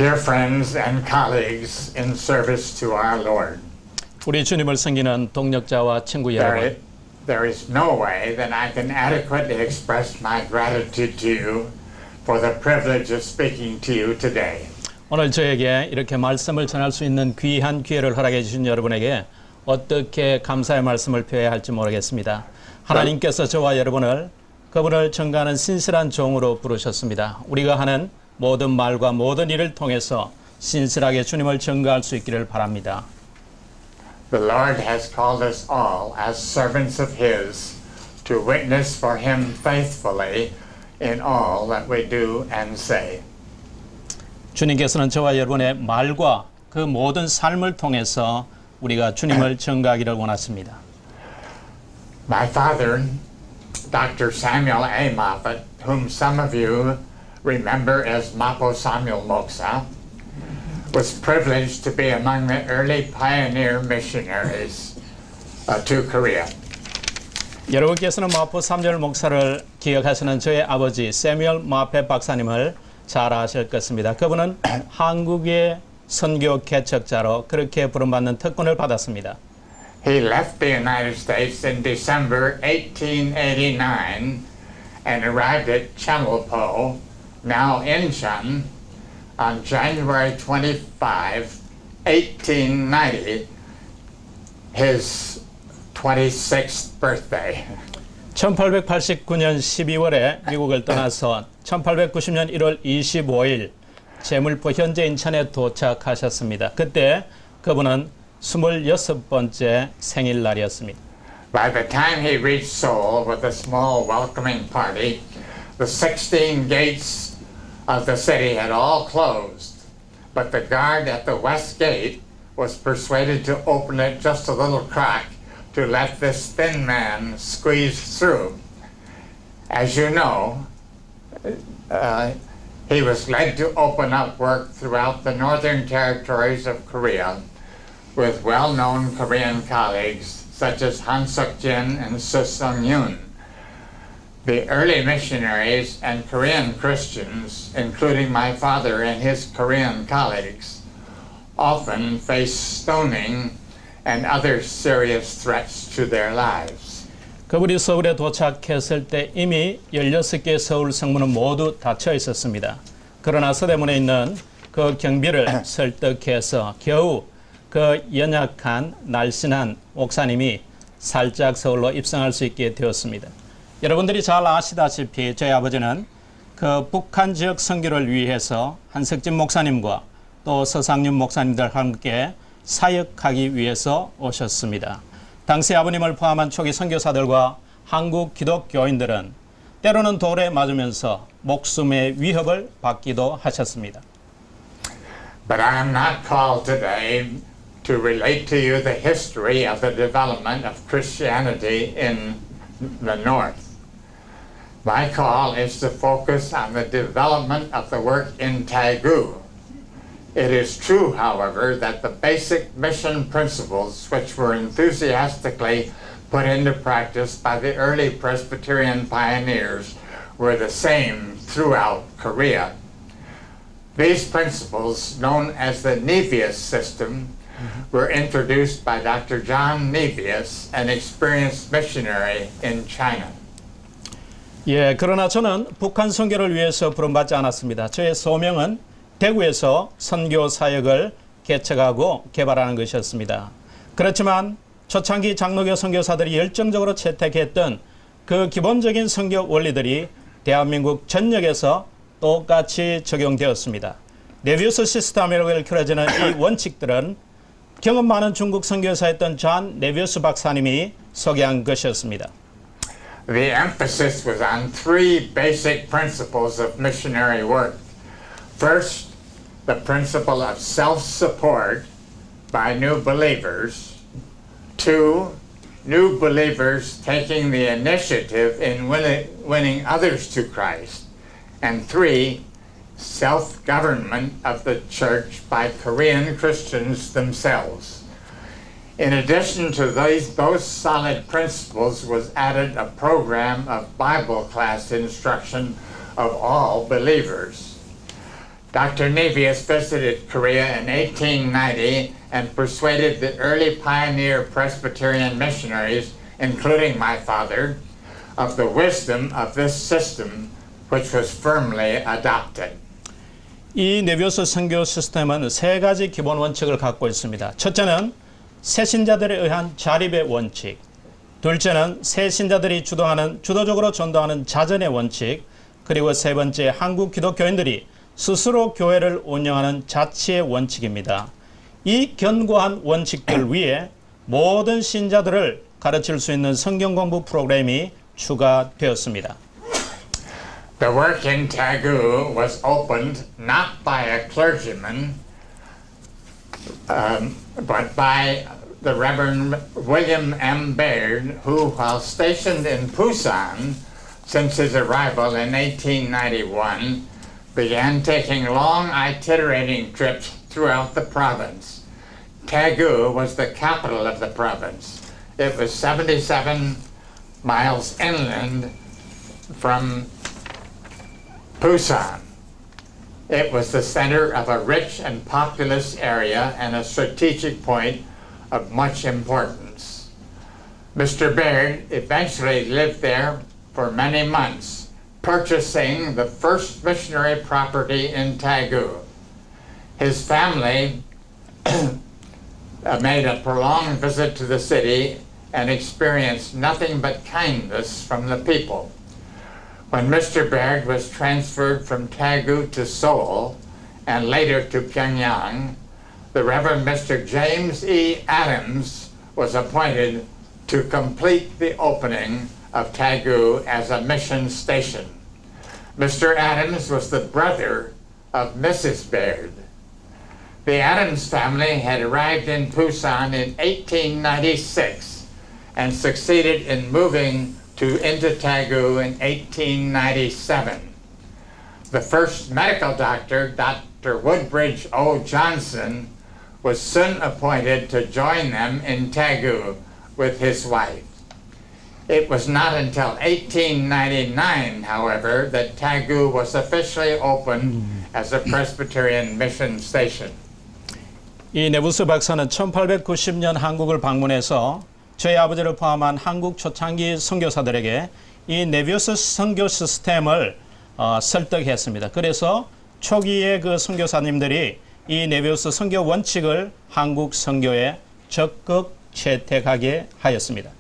Dear friends and colleagues in service to our Lord, 우리 주님을 섬기는 동력자와 친구 여러분, there is no way that I can adequately express my gratitude to you for the privilege of speaking to you today. 오늘 저에게 이렇게 말씀을 전할 수 있는 귀한 기회를 허락해 주신 여러분에게 어떻게 감사의 말씀을 표해야 할지 모르겠습니다. 하나님께서 저와 여러분을 그분을 전가하는 신실한 종으로 부르셨습니다. 우리가 하는 모든 말과 모든 일을 통해서 신실하게 주님을 전가할 수 있기를 바랍니다. The Lord has called us all as servants of His to witness for Him faithfully in all that we do and say. 주님께서는 저와 여러분의 말과 그 모든 삶을 통해서 우리가 주님을 전가하기를 원하십니다. My father, Dr. Samuel A. Moffat, whom some of you remember as Mapo Samuel Moksa, was privileged to be among the early pioneer missionaries to Korea. 여러분께서는 마포 삼열 목사를 기억하시는 저의 아버지 세뮤얼 마펫 박사님을 잘 아실 것입니다. 그분은 한국의 선교 개척자로 그렇게 부름받는 특권을 받았습니다. He left the United States in December 1889 and arrived at Chemulpo, now Incheon, on January 25, 1890, his 26th birthday. 1889년 12월에 미국을 떠나서 1890년 1월 25일 제물포 현재 인천에 도착하셨습니다. 그때 그분은 26번째 생일날이었습니다. By the time he reached Seoul with a small welcoming party, the 16 gates of the city had all closed, but the guard at the west gate was persuaded to open it just a little crack to let this thin man squeeze through. As you know, he was led to open up work throughout the northern territories of Korea with well-known Korean colleagues such as Han Suk-jin and Soo Sung-yoon. The early missionaries and Korean Christians, including my father and his Korean colleagues, often faced stoning and other serious threats to their lives. 그분이 서울에 도착했을 때 이미 16개 서울 성문은 모두 닫혀 있었습니다. 그러나 서대문에 있는 그 경비를 설득해서 겨우 그 연약한 날씬한 목사님이 살짝 서울로 입성할 수 있게 되었습니다. 여러분들이 잘 아시다시피 저희 아버지는 그 북한 지역 선교를 위해서 한석진 목사님과 또 서상윤 목사님들과 함께 사역하기 위해서 오셨습니다. 당시 아버님을 포함한 초기 선교사들과 한국 기독교인들은 때로는 돌에 맞으면서 목숨의 위협을 받기도 하셨습니다. But I am not called today to relate to you the history of the development of Christianity in the North. My call is to focus on the development of the work in Taegu. It is true, however, that the basic mission principles which were enthusiastically put into practice by the early Presbyterian pioneers were the same throughout Korea. These principles, known as the Nevius system, were introduced by Dr. John Nevius, an experienced missionary in China. 예, 그러나 저는 북한 선교를 위해서 부름받지 않았습니다. 저의 소명은 대구에서 선교 사역을 개척하고 개발하는 것이었습니다. 그렇지만 초창기 장로교 선교사들이 열정적으로 채택했던 그 기본적인 선교 원리들이 대한민국 전역에서 똑같이 적용되었습니다. 네비우스 시스템이라고 일컬어지는 이 원칙들은 경험 많은 중국 선교사였던 존 네비우스 박사님이 소개한 것이었습니다. The emphasis was on three basic principles of missionary work. First, the principle of self-support by new believers. Two, new believers taking the initiative in winning others to Christ. And three, self-government of the church by Korean Christians themselves. In addition to those solid principles was added a program of Bible class instruction of all believers. Dr. Nevius visited Korea in 1890 and persuaded the early pioneer Presbyterian missionaries, including my father, of the wisdom of this system, which was firmly adopted. 이 네비우스 선교 시스템은 세 가지 기본 원칙을 갖고 있습니다. 첫째는 새신자들에 의한 자립의 원칙, 둘째는 새신자들이 주도적으로 전도하는 자전의 원칙, 그리고 세 번째 한국 기독교인들이 스스로 교회를 운영하는 자치의 원칙입니다. 이 견고한 원칙들 위에 모든 신자들을 가르칠 수 있는 성경 공부 프로그램이 추가되었습니다. The work in Tagu was opened not by a clergyman, but by the Reverend William M. Baird, who, while stationed in Busan since his arrival in 1891, began taking long itinerating trips throughout the province. Tagu was the capital of the province. It was 77 miles inland from Busan. It was the center of a rich and populous area and a strategic point of much importance. Mr. Baird eventually lived there for many months, purchasing the first missionary property in Tagu. His family made a prolonged visit to the city and experienced nothing but kindness from the people. When Mr. Baird was transferred from Tagu to Seoul and later to Pyongyang, the Reverend Mr. James E. Adams was appointed to complete the opening of Tagu as a mission station. Mr. Adams was the brother of Mrs. Baird. The Adams family had arrived in Busan in 1896 and succeeded in moving into Tagu in 1897. The first medical doctor, Dr. Woodbridge O. Johnson, was soon appointed to join them in Tagu with his wife. It was not until 1899, however, that Tagu was officially opened as a Presbyterian mission station. 이 네부스 박사는 1890년 한국을 방문해서 저희 아버지를 포함한 한국 초창기 선교사들에게 이 네비우스 선교 시스템을 설득했습니다. 그래서 초기에 그 선교사님들이 이 네비우스 선교 원칙을 한국 선교에 적극 채택하게 하였습니다.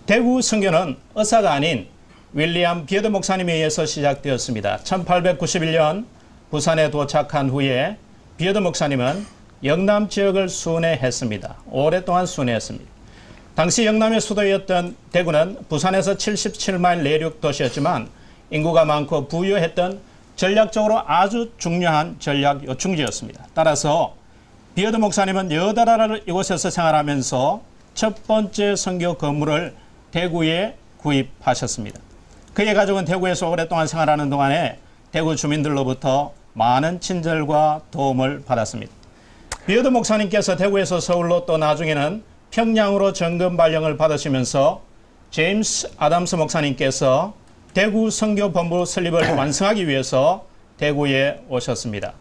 대구 선교는 의사가 아닌 윌리엄 비어드 목사님에 의해서 시작되었습니다. 1891년 부산에 도착한 후에 비어드 목사님은 영남 지역을 순회했습니다. 오랫동안 순회했습니다. 당시 영남의 수도였던 대구는 부산에서 77마일 내륙 도시였지만 인구가 많고 부유했던 전략적으로 아주 중요한 전략 요충지였습니다. 따라서 비어드 목사님은 8달을 이곳에서 생활하면서 첫 번째 선교 건물을 대구에 구입하셨습니다. 그의 가족은 대구에서 오랫동안 생활하는 동안에 대구 주민들로부터 많은 친절과 도움을 받았습니다. 비어드 목사님께서 대구에서 서울로 또 나중에는 평양으로 정금 발령을 받으시면서 제임스 아담스 목사님께서 대구 선교본부 설립을 완성하기 위해서 대구에 오셨습니다.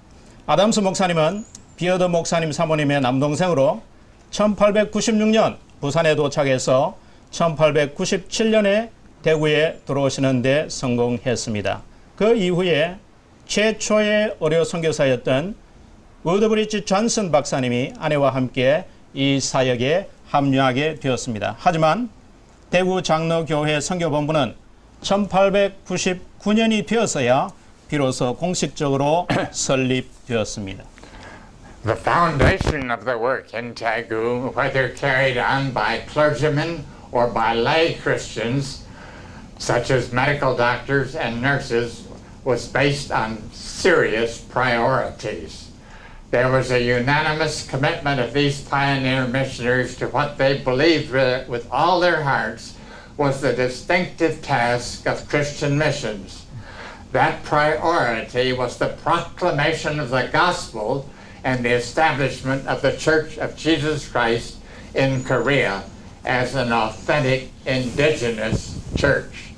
아담스 목사님은 비어드 목사님 사모님의 남동생으로 1896년 부산에 도착해서 1897년에 대구에 들어오시는 데 성공했습니다. 그 이후에 최초의 어려 선교사였던 우드브리지 존슨 박사님이 아내와 함께 이 사역에 합류하게 되었습니다. 하지만 대구 장로교회 선교본부는 1899년이 되어서야 비로소 공식적으로 설립되었습니다. The foundation of the work in Tagu, whether carried on by clergymen or by lay Christians, such as medical doctors and nurses, was based on serious priorities. There was a unanimous commitment of these pioneer missionaries to what they believed with all their hearts was the distinctive task of Christian missions. That priority was the proclamation of the gospel and the establishment of the Church of Jesus Christ in Korea as an authentic indigenous church.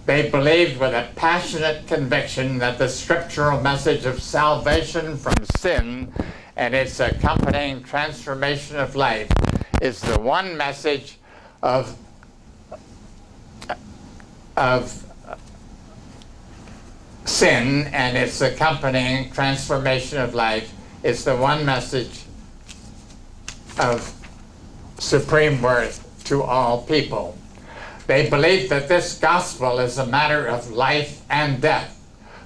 They believed with a passionate conviction that the scriptural message of salvation from sin and its accompanying transformation of life is the one message of sin and its accompanying transformation of life is the one message of supreme worth to all people. They believe that this gospel is a matter of life and death.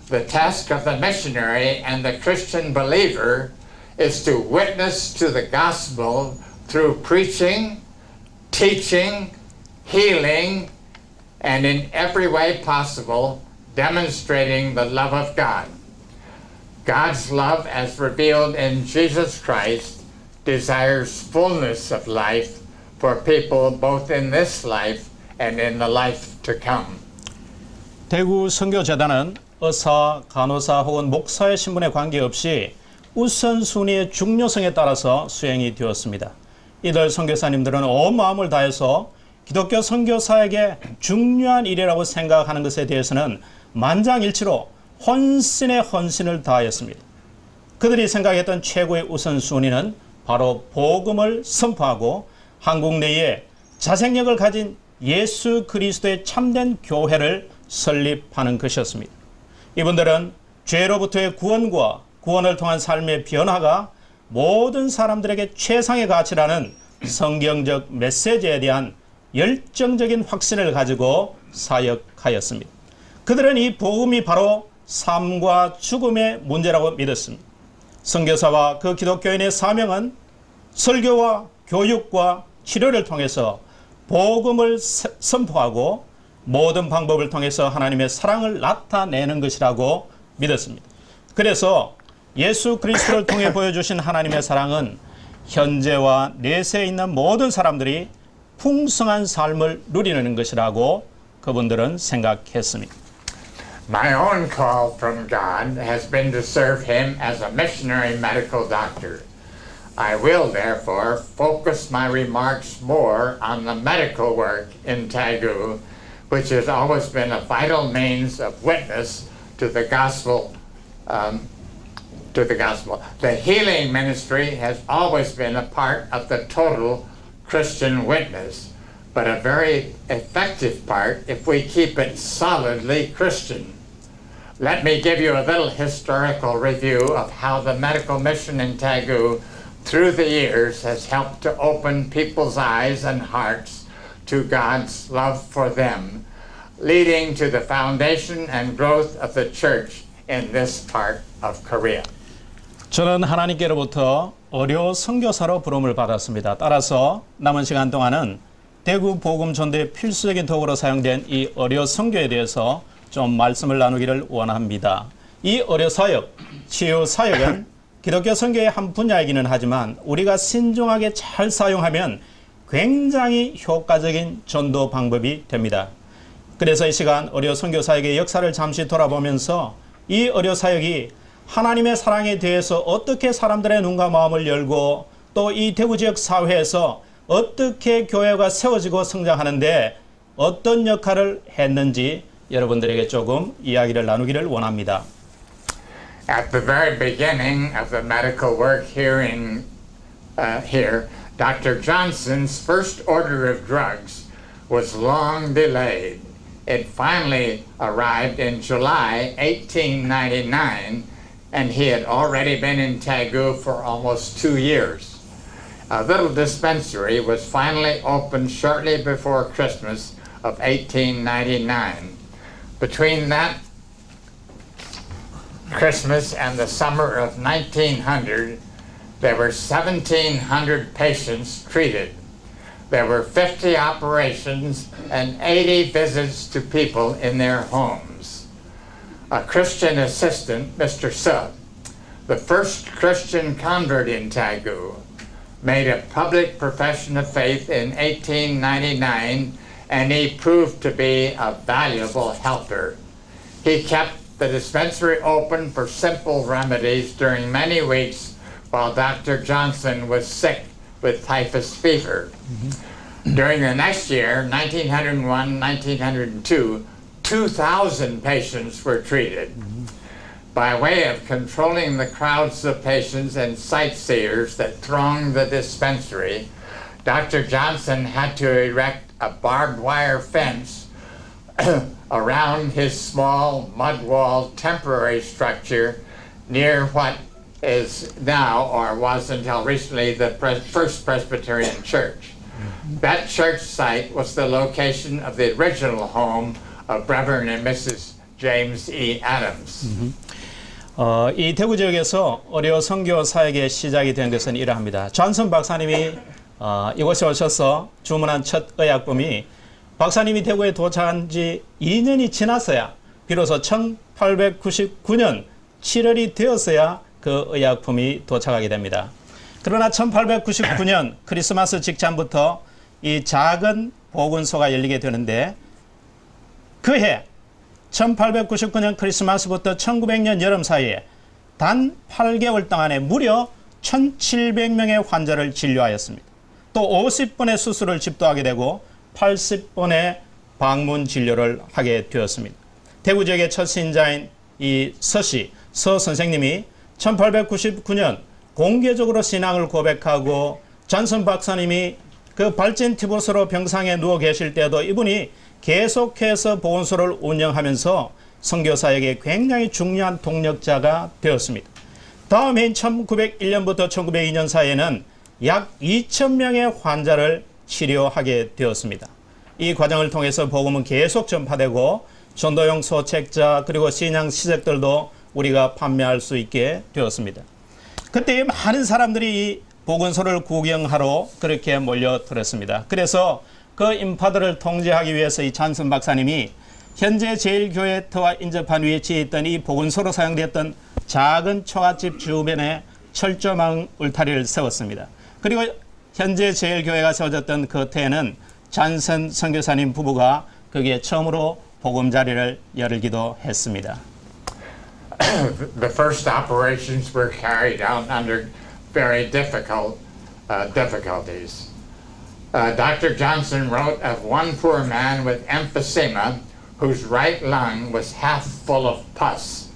The task of the missionary and the Christian believer is to witness to the gospel through preaching, teaching, healing, and in every way possible, demonstrating the love of God. God's love, as revealed in Jesus Christ, desires fullness of life for people both in this life and in the life to come. 대구 선교재단은 의사, 간호사 혹은 목사의 신분에 관계없이 우선순위의 중요성에 따라서 수행이 되었습니다. 이들 선교사님들은 온 마음을 다해서 기독교 선교사에게 중요한 일이라고 생각하는 것에 대해서는 만장일치로 헌신의 헌신을 다하였습니다. 그들이 생각했던 최고의 우선순위는 바로 복음을 선포하고 한국 내에 자생력을 가진 예수 그리스도의 참된 교회를 설립하는 것이었습니다. 이분들은 죄로부터의 구원과 구원을 통한 삶의 변화가 모든 사람들에게 최상의 가치라는 성경적 메시지에 대한 열정적인 확신을 가지고 사역하였습니다. 그들은 이 복음이 바로 삶과 죽음의 문제라고 믿었습니다. 선교사와 그 기독교인의 사명은 설교와 교육과 치료를 통해서 복음을 선포하고 모든 방법을 통해서 하나님의 사랑을 나타내는 것이라고 믿었습니다. 그래서 예수 그리스도를 통해 보여주신 하나님의 사랑은 현재와 내세에 있는 모든 사람들이 풍성한 삶을 누리는 것이라고 그분들은 생각했습니다. My own call from God has been to serve Him as a missionary medical doctor. I will therefore focus my remarks more on the medical work in Tagu, which has always been a vital means of witness to the gospel. The healing ministry has always been a part of the total Christian witness, but a very effective part if we keep it solidly Christian. Let me give you a little historical review of how the medical mission in Tagu through the years has helped to open people's eyes and hearts to God's love for them, leading to the foundation and growth of the church in this part of Korea. 저는 하나님께로부터 어려 선교사로 부름을 받았습니다. 따라서 남은 시간 동안은 대구 복음 전도의 필수적인 도구로 사용된 이 어려 선교에 대해서 좀 말씀을 나누기를 원합니다. 이 어려 사역, 치유 사역은 기독교 선교의 한 분야이기는 하지만 우리가 신중하게 잘 사용하면 굉장히 효과적인 전도 방법이 됩니다. 그래서 이 시간 어려 선교 사역의 역사를 잠시 돌아보면서 이 어려 사역이 하나님의 사랑에 대해서 어떻게 사람들의 눈과 마음을 열고 또 이 대구 지역 사회에서 어떻게 교회가 세워지고 성장하는데 어떤 역할을 했는지 여러분들에게 조금 이야기를 나누기를 원합니다. At the very beginning of the medical work here, Dr. Johnson's first order of drugs was long delayed. It finally arrived in July 1899, and he had already been in Tagu for almost 2 years. A little dispensary was finally opened shortly before Christmas of 1899. Between that Christmas and the summer of 1900, there were 1,700 patients treated. There were 50 operations and 80 visits to people in their homes. A Christian assistant, Mr. Sub, the first Christian convert in Tagu, made a public profession of faith in 1899, and he proved to be a valuable helper. He kept the dispensary open for simple remedies during many weeks while Dr. Johnson was sick with typhus fever. During the next year, 1901-1902, 2,000 patients were treated. By way of controlling the crowds of patients and sightseers that thronged the dispensary, Dr. Johnson had to erect a barbed wire fence around his small mud-walled temporary structure near what is now, or was until recently, the First Presbyterian Church. That church site was the location of the original home of Reverend and Mrs. James E. Adams. 이 대구 지역에서 의료 선교 사역의 시작이 된 것은 이러합니다. 존슨 박사님이 이곳에 오셔서 주문한 첫 의약품이 박사님이 대구에 도착한 지 2년이 지났어야 비로소 1899년 7월이 되었어야 그 의약품이 도착하게 됩니다. 그러나 1899년 크리스마스 직전부터 이 작은 보건소가 열리게 되는데 그해 1899년 크리스마스부터 1900년 여름 사이에 단 8개월 동안에 무려 1700명의 환자를 진료하였습니다. 또 50번의 수술을 집도하게 되고 80번의 방문 진료를 하게 되었습니다. 대구 지역의 첫 신자인 이 서 선생님이 1899년 공개적으로 신앙을 고백하고 존슨 박사님이 그 발진 티부스로 병상에 누워 계실 때도 이분이 계속해서 보건소를 운영하면서 선교사에게 굉장히 중요한 동력자가 되었습니다. 다음 해인 1901년부터 1902년 사이에는 약 2,000명의 환자를 치료하게 되었습니다. 이 과정을 통해서 복음은 계속 전파되고 전도용 소책자 그리고 신앙 시책들도 우리가 판매할 수 있게 되었습니다. 그때 많은 사람들이 이 보건소를 구경하러 그렇게 몰려들었습니다. 그래서 그 인파들을 통제하기 위해서 이 존슨 박사님이 현재 제일교회터와 인접한 위치에 있던 이 보건소로 사용되었던 작은 처갓집 주변에 철조망 울타리를 세웠습니다. 그리고 현재 제일교회가 세워졌던 그 터에는 존슨 선교사님 부부가 거기에 처음으로 보금자리를 열기도 했습니다. The first operations were carried out under very difficult difficulties. Dr. Johnson wrote of one poor man with emphysema whose right lung was half full of pus.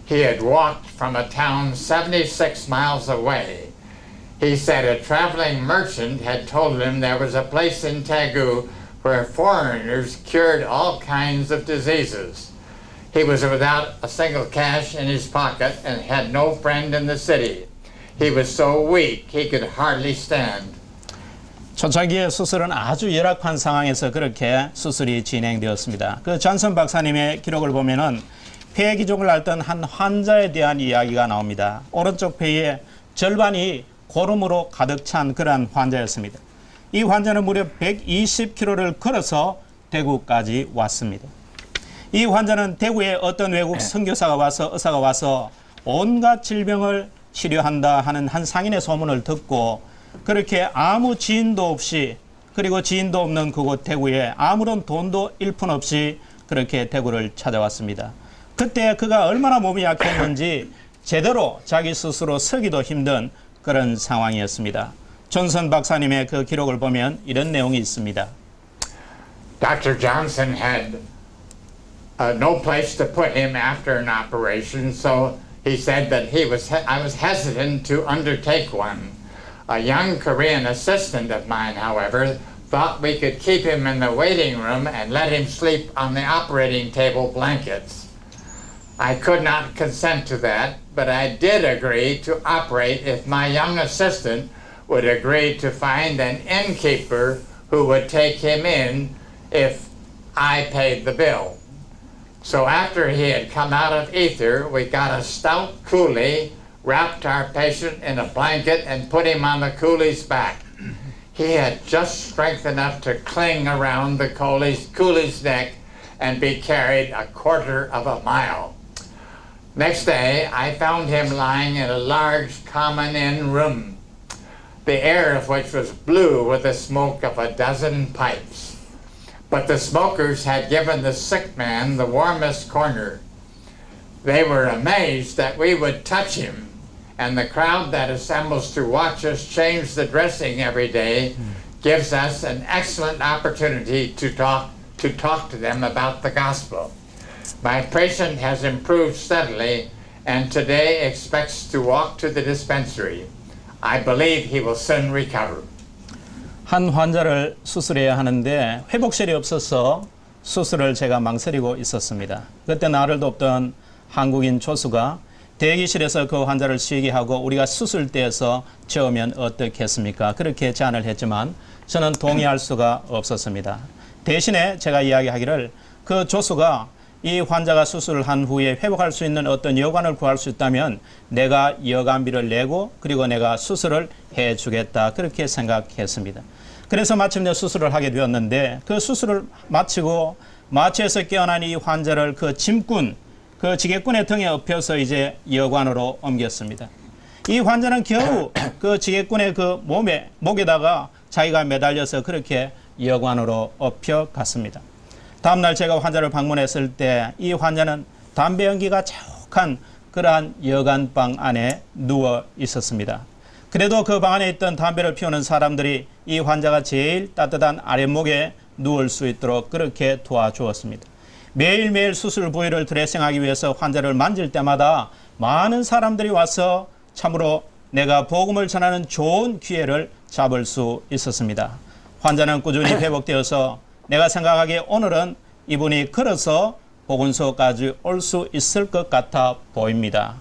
He had walked from a town 76 miles away. He said a traveling merchant had told him there was a place in Tagu where foreigners cured all kinds of diseases. He was without a single cash in his pocket and had no friend in the city. He was so weak he could hardly stand. 초창기의 수술은 아주 열악한 상황에서 그렇게 수술이 진행되었습니다. 그 존슨 박사님의 기록을 보면은 폐기종을 앓던 한 환자에 대한 이야기가 나옵니다. 오른쪽 폐의 절반이 고름으로 가득 찬 그러한 환자였습니다. 이 환자는 무려 120km를 걸어서 대구까지 왔습니다. 이 환자는 대구에 어떤 외국 선교사가 와서 의사가 와서 온갖 질병을 치료한다 하는 한 상인의 소문을 듣고 그렇게 아무 지인도 없이 그리고 지인도 없는 그곳 대구에 아무런 돈도 일푼 없이 그렇게 대구를 찾아왔습니다. 그때 그가 얼마나 몸이 약했는지 제대로 자기 스스로 서기도 힘든 그런 상황이었습니다. 존슨 박사님의 그 기록을 보면 이런 내용이 있습니다. Dr. Johnson had no place to put him after an operation, so he said that I was hesitant to undertake one. A young Korean assistant of mine, however, thought we could keep him in the waiting room and let him sleep on the operating table blankets. I could not consent to that, but I did agree to operate if my young assistant would agree to find an innkeeper who would take him in if I paid the bill. So after he had come out of ether, we got a stout coolie, wrapped our patient in a blanket, and put him on the coolie's back. He had just strength enough to cling around the coolie's neck and be carried a quarter of a mile. Next day, I found him lying in a large common inn room, the air of which was blue with the smoke of a dozen pipes. But the smokers had given the sick man the warmest corner. They were amazed that we would touch him, and the crowd that assembles to watch us change the dressing every day gives us an excellent opportunity to talk to talk to them about the gospel. My patient has improved steadily and today expects to walk to the dispensary. I believe he will soon recover. 한 환자를 수술해야 하는데 회복실이 없어서 수술을 제가 망설이고 있었습니다. 그때 나를 돕던 한국인 조수가 대기실에서 그 환자를 쉬게 하고 우리가 수술대에서 재우면 어떻겠습니까? 그렇게 제안을 했지만 저는 동의할 수가 없었습니다. 대신에 제가 이야기하기를 그 조수가 이 환자가 수술을 한 후에 회복할 수 있는 어떤 여관을 구할 수 있다면 내가 여관비를 내고 그리고 내가 수술을 해주겠다 그렇게 생각했습니다. 그래서 마침내 수술을 하게 되었는데 그 수술을 마치고 마취에서 깨어난 이 환자를 그 짐꾼, 그 지게꾼의 등에 업혀서 이제 여관으로 옮겼습니다. 이 환자는 겨우 그 지게꾼의 그 목에다가 자기가 매달려서 그렇게 여관으로 업혀갔습니다. 다음날 제가 환자를 방문했을 때 이 환자는 담배 연기가 자욱한 그러한 여관방 안에 누워 있었습니다. 그래도 그 방 안에 있던 담배를 피우는 사람들이 이 환자가 제일 따뜻한 아랫목에 누울 수 있도록 그렇게 도와주었습니다. 매일매일 수술 부위를 드레싱하기 위해서 환자를 만질 때마다 많은 사람들이 와서 참으로 내가 복음을 전하는 좋은 기회를 잡을 수 있었습니다. 환자는 꾸준히 회복되어서 내가 생각하기에 오늘은 이분이 걸어서 보건소까지 올 수 있을 것 같아 보입니다.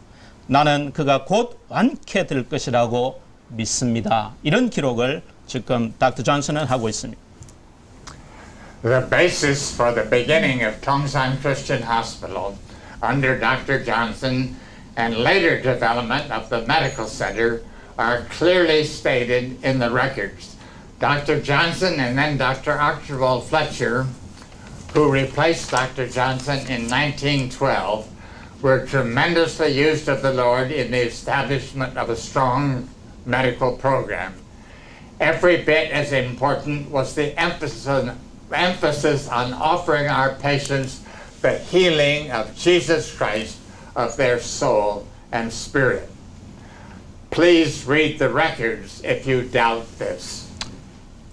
나는 그가 곧 완쾌 될 것이라고 믿습니다. 이런 기록을 지금 닥터 존슨은 하고 있습니다. The basis for the beginning of Tongsan Christian Hospital under Dr. Johnson and later development of the medical center are clearly stated in the records. Dr. Johnson and then Dr. Archibald Fletcher, who replaced Dr. Johnson in 1912, were tremendously used of the Lord in the establishment of a strong medical program. Every bit as important was the emphasis on offering our patients the healing of Jesus Christ of their soul and spirit. Please read the records if you doubt this.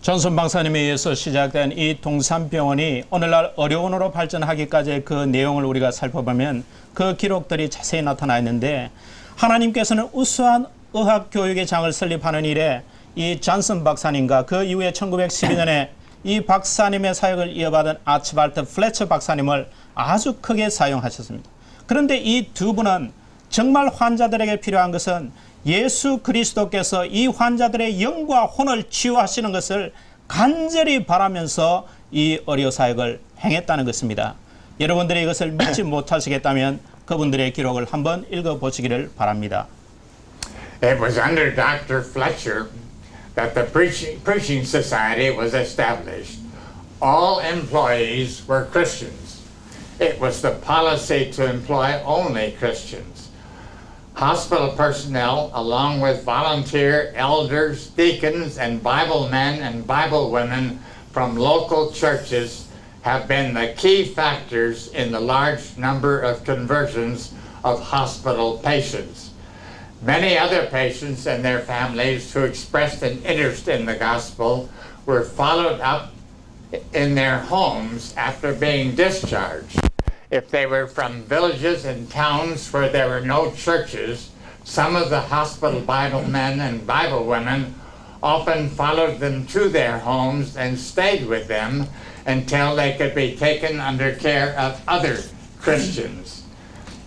존슨 박사님에 의해서 시작된 이 동산병원이 오늘날 의료원으로 발전하기까지의 그 내용을 우리가 살펴보면 그 기록들이 자세히 나타나 있는데 하나님께서는 우수한 의학 교육의 장을 설립하는 일에 이 존슨 박사님과 그 이후에 1912년에 이 박사님의 사역을 이어받은 아치발트 플래처 박사님을 아주 크게 사용하셨습니다. 그런데 이 두 분은 정말 환자들에게 필요한 것은 예수 그리스도께서 이 환자들의 영과 혼을 치유하시는 것을 간절히 바라면서 이 의료 사역을 행했다는 것입니다. 여러분들이 이것을 믿지 못하시겠다면 그분들의 기록을 한번 읽어보시기를 바랍니다. It was under Dr. Fletcher that the preaching society was established. All employees were Christians. It was the policy to employ only Christians. Hospital personnel, along with volunteer elders, deacons, and Bible men and Bible women from local churches, have been the key factors in the large number of conversions of hospital patients. Many other patients and their families who expressed an interest in the gospel were followed up in their homes after being discharged. If they were from villages and towns where there were no churches, some of the hospital Bible men and Bible women often followed them to their homes and stayed with them until they could be taken under care of other Christians.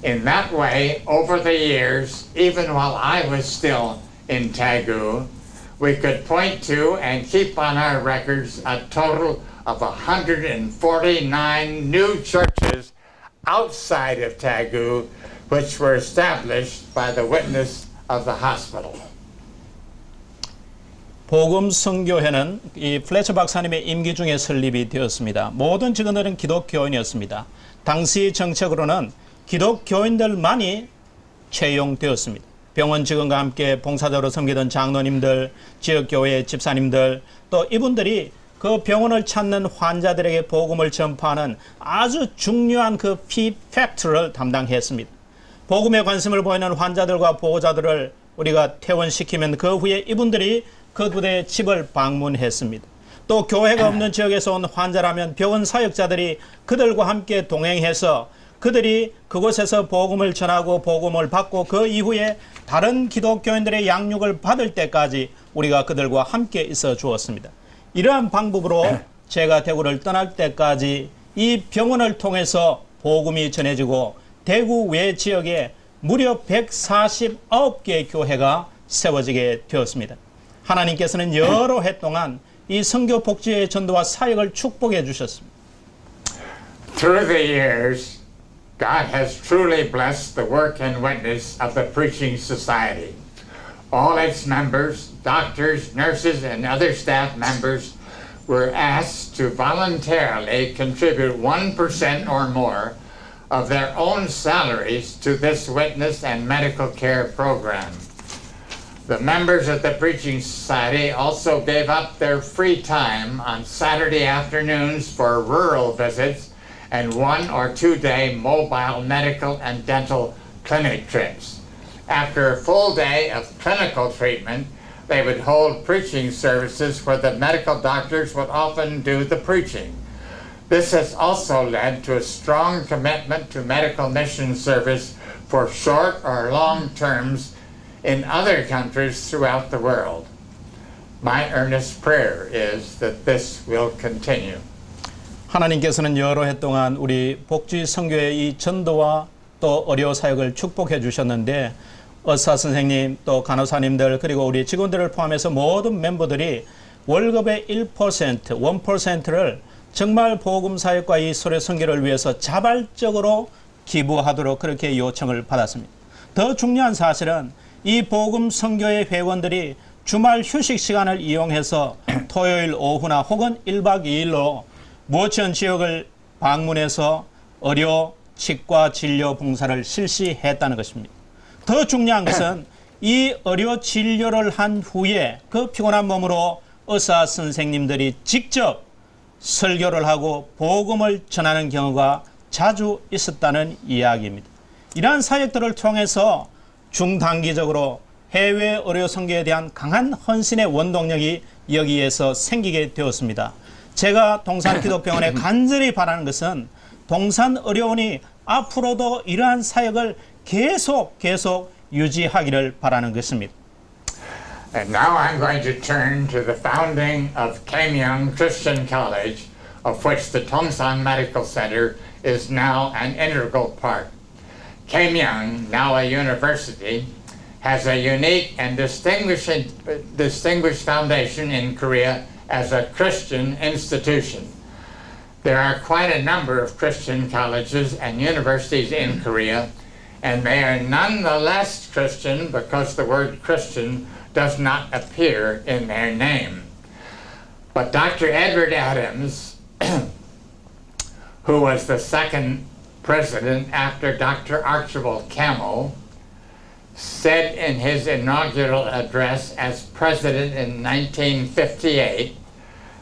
In that way, over the years, even while I was still in Tagu, we could point to and keep on our records a total of 149 new churches outside of Tagu, which were established by the witness of the hospital. 복음 선교회는 이 플래처 박사님의 임기 중에 설립이 되었습니다. 모든 직원들은 기독교인이었습니다. 당시 정책으로는 기독교인들만이 채용되었습니다. 병원 직원과 함께 봉사자로 섬기던 장로님들, 지역교회 집사님들, 또 이분들이 그 병원을 찾는 환자들에게 복음을 전파하는 아주 중요한 그 팩트를 담당했습니다. 복음에 관심을 보이는 환자들과 보호자들을 우리가 퇴원시키면 그 후에 이분들이 그들의 집을 방문했습니다. 또 교회가 없는 지역에서 온 환자라면 병원 사역자들이 그들과 함께 동행해서 그들이 그곳에서 복음을 전하고 복음을 받고 그 이후에 다른 기독교인들의 양육을 받을 때까지 우리가 그들과 함께 있어 주었습니다. 이러한 방법으로 제가 대구를 떠날 때까지 이 병원을 통해서 복음이 전해지고 대구 외 지역에 무려 149개의 교회가 세워지게 되었습니다. 하나님께서는 여러 해 동안 이 선교 복지의 전도와 사역을 축복해 주셨습니다. Through the years, God has truly blessed the work and witness of the Preaching Society. All its members, doctors, nurses, and other staff members were asked to voluntarily contribute 1% or more of their own salaries to this witness and medical care program. The members of the Preaching Society also gave up their free time on Saturday afternoons for rural visits and 1 or 2 day mobile medical and dental clinic trips. After a full day of clinical treatment, they would hold preaching services where the medical doctors would often do the preaching. This has also led to a strong commitment to medical mission service for short or long terms in other countries throughout the world. My earnest prayer is that this will continue. 하나님께서는 여러 해 동안 우리 복지 선교의 이 전도와 또 의료 사역을 축복해 주셨는데 의사 선생님 또 간호사님들 그리고 우리 직원들을 포함해서 모든 멤버들이 월급의 1%를 정말 복음 사역과 이 소래 선교를 위해서 자발적으로 기부하도록 그렇게 요청을 받았습니다. 더 중요한 사실은 이 복음 선교의 회원들이 주말 휴식 시간을 이용해서 토요일 오후나 혹은 1박 2일로 모천 지역을 방문해서 의료, 치과 진료 봉사를 실시했다는 것입니다. 더 중요한 것은 이 의료 진료를 한 후에 그 피곤한 몸으로 의사 선생님들이 직접 설교를 하고 복음을 전하는 경우가 자주 있었다는 이야기입니다. 이러한 사역들을 통해서 중단기적으로 해외 의료 선교에 대한 강한 헌신의 원동력이 여기에서 생기게 되었습니다. 제가 동산기독병원에 간절히 바라는 것은 동산의료원이 앞으로도 이러한 사역을 계속 유지하기를 바라는 것입니다. And now I'm going to turn to the founding of Keimyung Christian College, of which the Tongsan Medical Center is now an integral part. Keimyung, now a university, has a unique and distinguished foundation in Korea as a Christian institution. There are quite a number of Christian colleges and universities in Korea, and they are nonetheless Christian because the word Christian does not appear in their name. But Dr. Edward Adams, who was the second president after Dr. Archibald Campbell, said in his inaugural address as president in 1958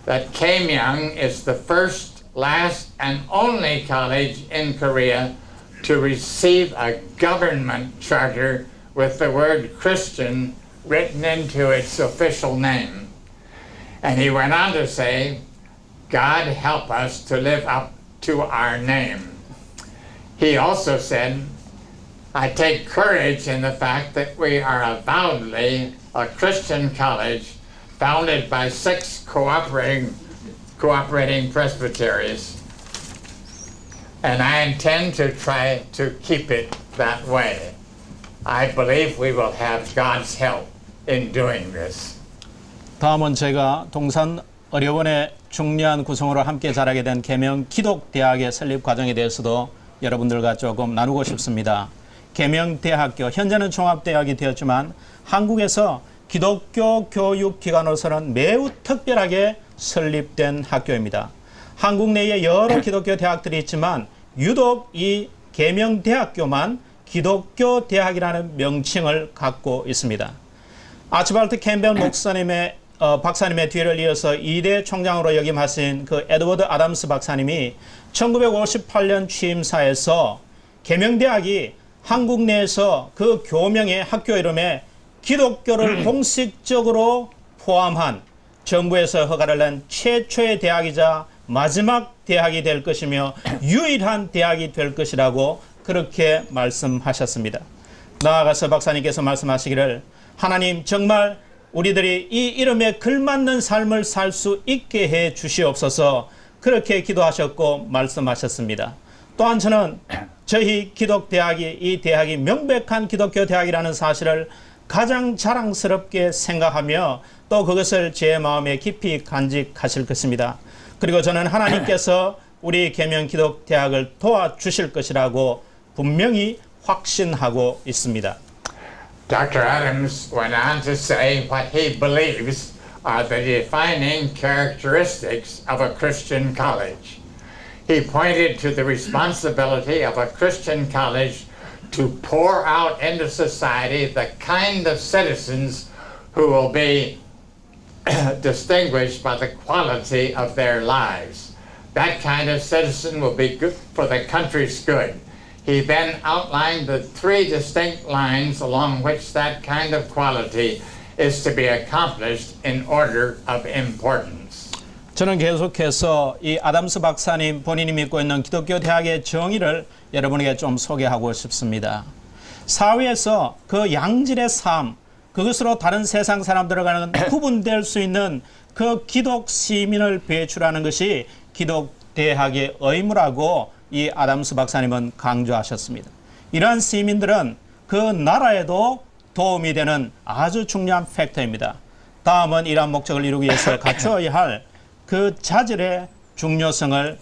that Keimyung is the first, last, and only college in Korea to receive a government charter with the word Christian written into its official name. And he went on to say, God help us to live up to our name. He also said, I take courage in the fact that we are avowedly a Christian college founded by 6 cooperating presbyteries, and I intend to try to keep it that way. I believe we will have God's help in doing this. 다음은 제가 동산의료원의 중요한 구성으로 함께 자라게 된 계명 기독대학의 설립 과정에 대해서도 여러분들과 조금 나누고 싶습니다. 계명대학교, 현재는 종합대학이 되었지만 한국에서 기독교 교육기관으로서는 매우 특별하게 설립된 학교입니다. 한국 내에 여러 기독교 대학들이 있지만 유독 이 계명대학교만 기독교 대학이라는 명칭을 갖고 있습니다. 아치발트 캠벨 목사님의 박사님의 뒤를 이어서 2대 총장으로 역임하신 그 에드워드 아담스 박사님이 1958년 취임사에서 계명대학이 한국 내에서 그 교명의 학교 이름에 기독교를 공식적으로 포함한 정부에서 허가를 낸 최초의 대학이자 마지막 대학이 될 것이며 유일한 대학이 될 것이라고 그렇게 말씀하셨습니다. 나아가서 박사님께서 말씀하시기를 하나님 정말 우리들이 이 이름에 걸맞는 삶을 살 수 있게 해 주시옵소서 그렇게 기도하셨고 말씀하셨습니다. 또한 저는 저희 기독대학이 이 대학이 명백한 기독교 대학이라는 사실을 가장 자랑스럽게 생각하며 또 그것을 제 마음에 깊이 간직하실 것입니다. 그리고 저는 하나님께서 우리 계명기독대학을 도와주실 것이라고 분명히 확신하고 있습니다. Dr. Adams went on to say what he believes are the defining characteristics of a Christian college. He pointed to the responsibility of a Christian college to pour out into society the kind of citizens who will be distinguished by the quality of their lives. That kind of citizen will be good for the country's good. He then outlined the three distinct lines along which that kind of quality is to be accomplished in order of importance. 저는 계속해서 이 아담스 박사님 본인이 믿고 있는 기독교 대학의 정의를 여러분에게 좀 소개하고 싶습니다. 사회에서 그 양질의 삶, 그것으로 다른 세상 사람들과는 구분될 수 있는 그 기독 시민을 배출하는 것이 기독 대학의 의무라고 이 아담스 박사님은 강조하셨습니다. 이러한 시민들은 그 나라에도 도움이 되는 아주 중요한 팩터입니다. 다음은 이러한 목적을 이루기 위해서 갖추어야 할 그 자질의 중요성을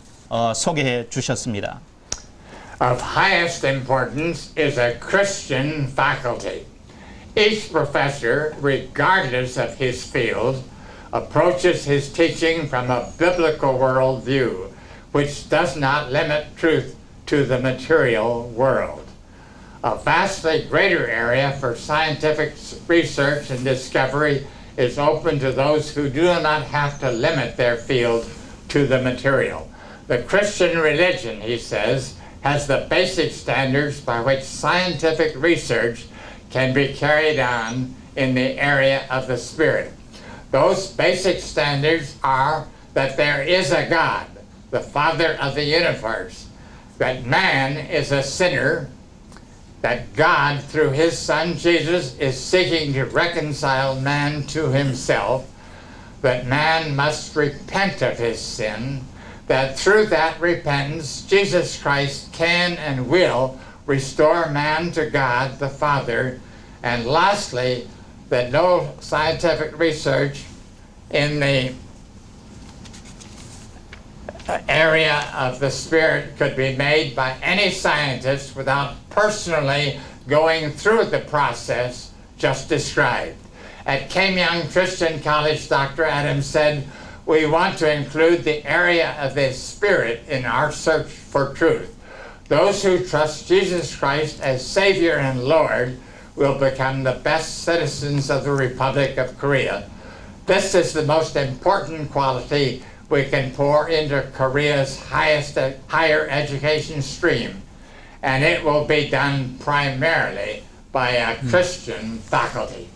소개해 주셨습니다. Of highest importance is a Christian faculty. Each professor, regardless of his field, approaches his teaching from a biblical worldview, which does not limit truth to the material world. A vastly greater area for scientific research and discovery is open to those who do not have to limit their field to the material. The Christian religion, he says, has the basic standards by which scientific research can be carried on in the area of the Spirit. Those basic standards are that there is a God, the Father of the universe, that man is a sinner, that God, through his Son Jesus, is seeking to reconcile man to himself, that man must repent of his sin, that through that repentance, Jesus Christ can and will restore man to God the Father, and lastly, that no scientific research in the area of the Spirit could be made by any scientist without personally going through the process just described. At Keimyung Christian College, Dr. Adams said, we want to include the area of the Spirit in our search for truth. Those who trust Jesus Christ as Savior and Lord will become the best citizens of the Republic of Korea. This is the most important quality we can pour into Korea's higher education stream, and it will be done primarily by a Christian faculty.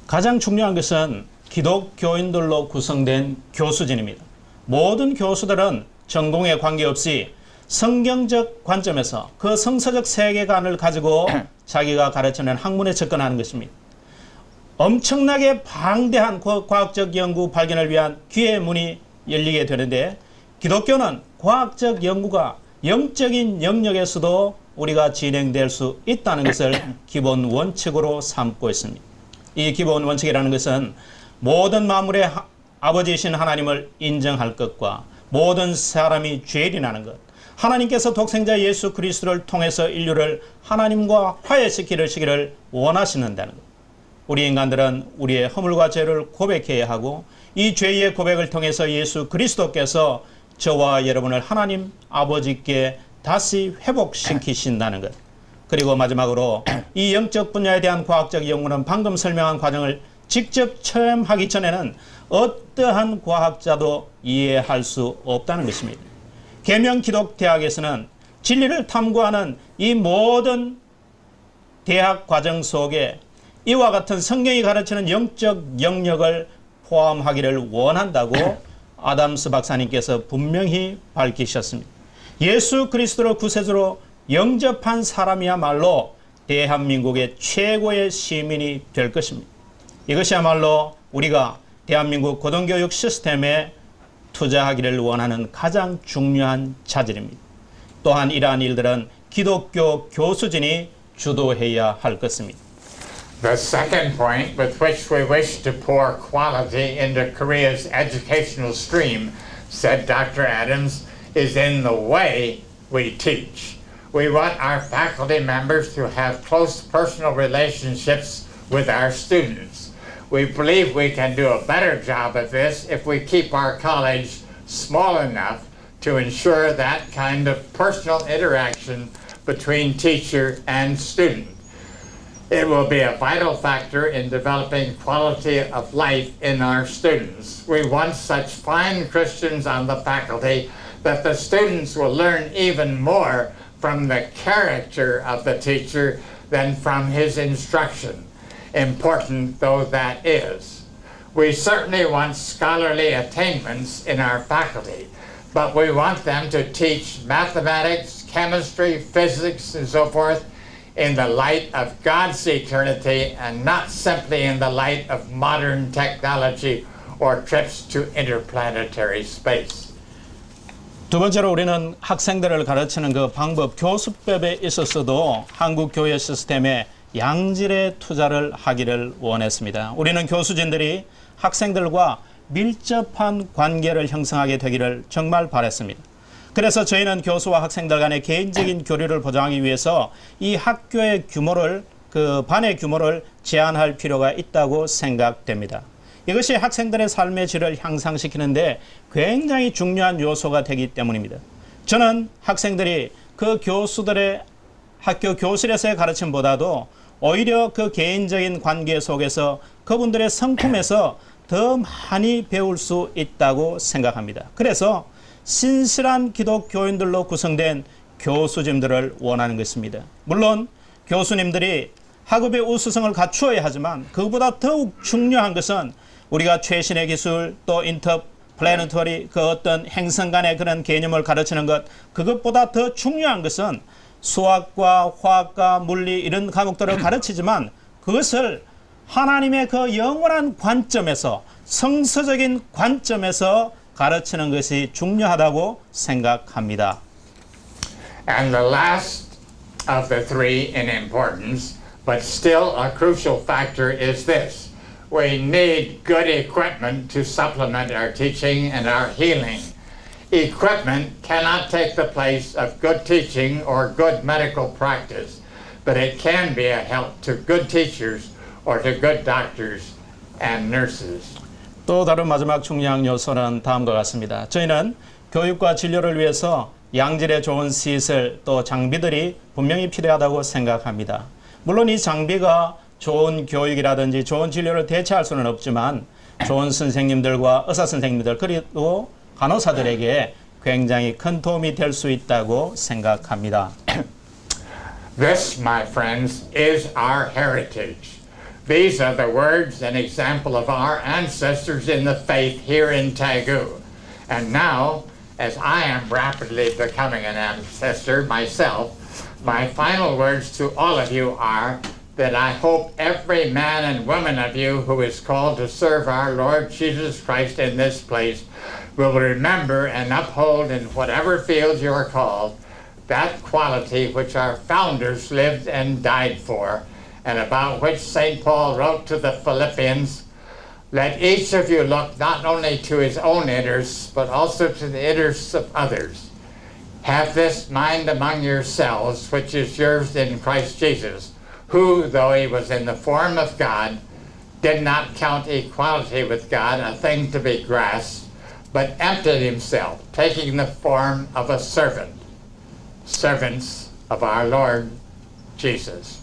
가장 중요한 것은 기독교인들로 구성된 교수진입니다. 모든 교수들은 전공에 관계없이 성경적 관점에서 그 성서적 세계관을 가지고 자기가 가르치는 학문에 접근하는 것입니다. 엄청나게 방대한 과학적 연구 발견을 위한 기회의 문이 열리게 되는데 기독교는 과학적 연구가 영적인 영역에서도 우리가 진행될 수 있다는 것을 기본 원칙으로 삼고 있습니다. 이 기본 원칙이라는 것은 모든 만물의 아버지이신 하나님을 인정할 것과 모든 사람이 죄인이라는 것, 하나님께서 독생자 예수 그리스도를 통해서 인류를 하나님과 화해시키시기를 원하시는다는 것. 우리 인간들은 우리의 허물과 죄를 고백해야 하고 이 죄의 고백을 통해서 예수 그리스도께서 저와 여러분을 하나님 아버지께 다시 회복시키신다는 것. 그리고 마지막으로 이 영적 분야에 대한 과학적 연구는 방금 설명한 과정을 직접 체험하기 전에는 어떠한 과학자도 이해할 수 없다는 것입니다. 계명기독대학에서는 진리를 탐구하는 이 모든 대학 과정 속에 이와 같은 성경이 가르치는 영적 영역을 포함하기를 원한다고 아담스 박사님께서 분명히 밝히셨습니다. 예수 그리스도를 구세주로 영접한 사람이야말로 대한민국의 최고의 시민이 될 것입니다. 이것이야말로 우리가 대한민국 고등교육 시스템에 투자하기를 원하는 가장 중요한 자질입니다. 또한 이러한 일들은 기독교 교수진이 주도해야 할 것입니다. The second point with which we wish to pour quality into Korea's educational stream, said Dr. Adams, is in the way we teach. We want our faculty members to have close personal relationships with our students. We believe we can do a better job of this if we keep our college small enough to ensure that kind of personal interaction between teacher and student. It will be a vital factor in developing quality of life in our students. We want such fine Christians on the faculty that the students will learn even more from the character of the teacher than from his instruction, important though that is. We certainly want scholarly attainments in our faculty, but we want them to teach mathematics, chemistry, physics, and so forth in the light of God's eternity and not simply in the light of modern technology or trips to interplanetary space. 두 번째로 우리는 학생들을 가르치는 그 방법, 교수법에 있어서도 한국 교회 시스템에 양질의 투자를 하기를 원했습니다. 우리는 교수진들이 학생들과 밀접한 관계를 형성하게 되기를 정말 바랬습니다. 그래서 저희는 교수와 학생들 간의 개인적인 교류를 보장하기 위해서 이 학교의 규모를, 그 반의 규모를 제한할 필요가 있다고 생각됩니다. 이것이 학생들의 삶의 질을 향상시키는데 굉장히 중요한 요소가 되기 때문입니다. 저는 학생들이 그 교수들의 학교 교실에서의 가르침보다도 오히려 그 개인적인 관계 속에서 그분들의 성품에서 더 많이 배울 수 있다고 생각합니다. 그래서 신실한 기독교인들로 구성된 교수진들을 원하는 것입니다. 물론 교수님들이 학업의 우수성을 갖추어야 하지만 그보다 더욱 중요한 것은 우리가 최신의 기술 또 인터플래너터리 그 어떤 행성 간의 그런 개념을 가르치는 것, 그것보다 더 중요한 것은 수학과 화학과 물리 이런 과목들을 가르치지만 그것을 하나님의 그 영원한 관점에서, 성서적인 관점에서 가르치는 것이 중요하다고 생각합니다. And the last of the three in importance, but still a crucial factor is this. We need good equipment to supplement our teaching and our healing. Equipment cannot take the place of good teaching or good medical practice, but it can be a help to good teachers or to good doctors and nurses. 또 다른 마지막 중요한 요소는 다음과 같습니다. 저희는 교육과 진료를 위해서 양질의 좋은 시설 또 장비들이 분명히 필요하다고 생각합니다. 물론 이 장비가 좋은 교육이라든지 좋은 진료를 대체할 수는 없지만 좋은 선생님들과 의사 선생님들 그리고 간호사들에게 굉장히 큰 도움이 될 수 있다고 생각합니다. This, my friends, is our heritage. These are the words and example of our ancestors in the faith here in Tagu. And now, as I am rapidly becoming an ancestor myself, my final words to all of you are that I hope every man and woman of you who is called to serve our Lord Jesus Christ in this place will remember and uphold in whatever field you are called that quality which our founders lived and died for, and about which St. Paul wrote to the Philippians, let each of you look not only to his own interests, but also to the interests of others. Have this mind among yourselves, which is yours in Christ Jesus, who, though he was in the form of God, did not count equality with God a thing to be grasped, but emptied himself, taking the form of a servant. Servants of our Lord Jesus.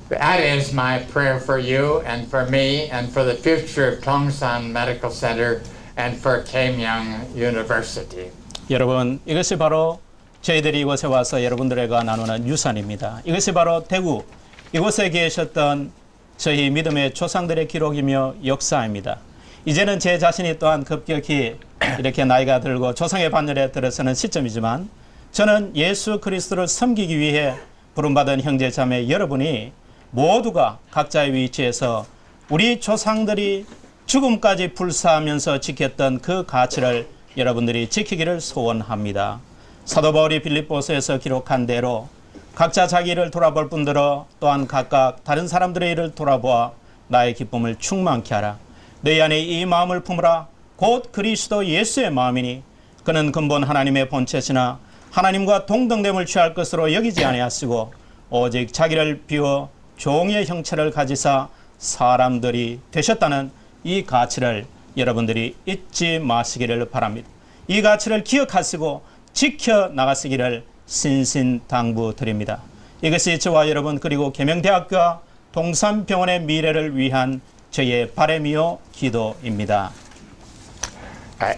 That is my prayer for you and for me and for the future of Tongsan Medical Center and for Keimyang University. 여러분, 이것이 바로 저희들이 이곳에 와서 여러분들과 나누는 유산입니다. 이것이 바로 대구, 이곳에 계셨던 저희 믿음의 조상들의 기록이며 역사입니다. 이제는 제 자신이 또한 급격히 이렇게 나이가 들고 조상의 반열에 들어서는 시점이지만 저는 예수 그리스도를 섬기기 위해 부름받은 형제 자매 여러분이 모두가 각자의 위치에서 우리 조상들이 죽음까지 불사하면서 지켰던 그 가치를 여러분들이 지키기를 소원합니다. 사도 바울이 빌립보서에서 기록한 대로 각자 자기 일을 돌아볼 뿐더러 또한 각각 다른 사람들의 일을 돌아보아 나의 기쁨을 충만케 하라. 너희 안에 이 마음을 품으라. 곧 그리스도 예수의 마음이니 그는 근본 하나님의 본체시나 하나님과 동등됨을 취할 것으로 여기지 아니하시고 오직 자기를 비워 종의 형체를 가지사 사람들이 되셨다는 이 가치를 여러분들이 잊지 마시기를 바랍니다. 이 가치를 기억하시고 지켜나가시기를 신신당부드립니다. 이것이 저와 여러분 그리고 계명대학교와 동산병원의 미래를 위한 저의 바람이요 기도입니다.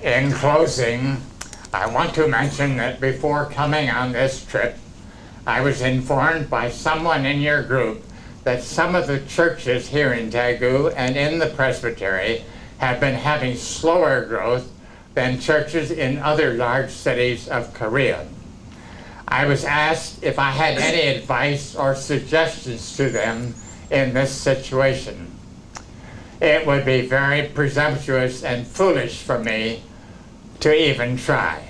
In closing, I want to mention that before coming on this trip, I was informed by someone in your group that some of the churches here in Daegu and in the presbytery have been having slower growth than churches in other large cities of Korea. I was asked if I had any advice or suggestions to them in this situation. It would be very presumptuous and foolish for me to even try.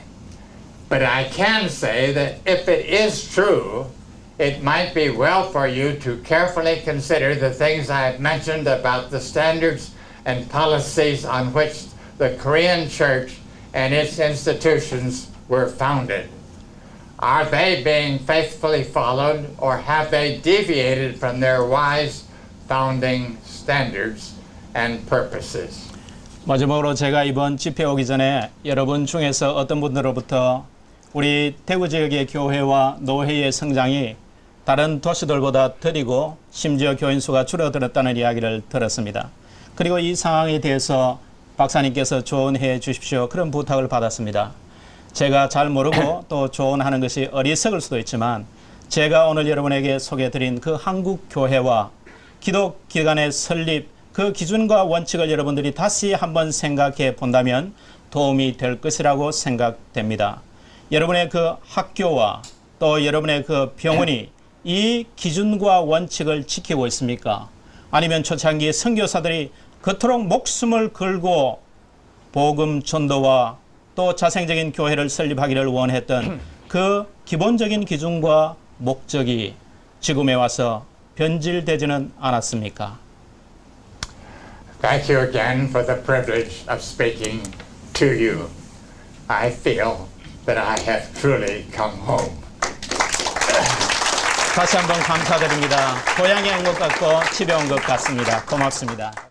But I can say that if it is true, it might be well for you to carefully consider the things I've mentioned about the standards and policies on which the Korean Church and its institutions were founded. Are they being faithfully followed, or have they deviated from their wise founding standards and purposes? 마지막으로 제가 이번 집회 오기 전에 여러분 중에서 어떤 분들로부터 우리 대구 지역의 교회와 노회의 성장이 다른 도시들보다 더디고 심지어 교인 수가 줄어들었다는 이야기를 들었습니다. 그리고 이 상황에 대해서 박사님께서 조언해 주십시오. 그런 부탁을 받았습니다. 제가 잘 모르고 또 조언하는 것이 어리석을 수도 있지만 제가 오늘 여러분에게 소개해드린 그 한국 교회와 기독기관의 설립 그 기준과 원칙을 여러분들이 다시 한번 생각해 본다면 도움이 될 것이라고 생각됩니다. 여러분의 그 학교와 또 여러분의 그 병원이 이 기준과 원칙을 지키고 있습니까? 아니면 초창기 선교사들이 그토록 목숨을 걸고 복음 전도와 또 자생적인 교회를 설립하기를 원했던 그 기본적인 기준과 목적이 지금에 와서 변질되지는 않았습니까? Thank you again for the privilege of speaking to you. I feel that I have truly come home. 다시 한번 감사드립니다. 고향에 온 것 같고 집에 온 것 같습니다. 고맙습니다.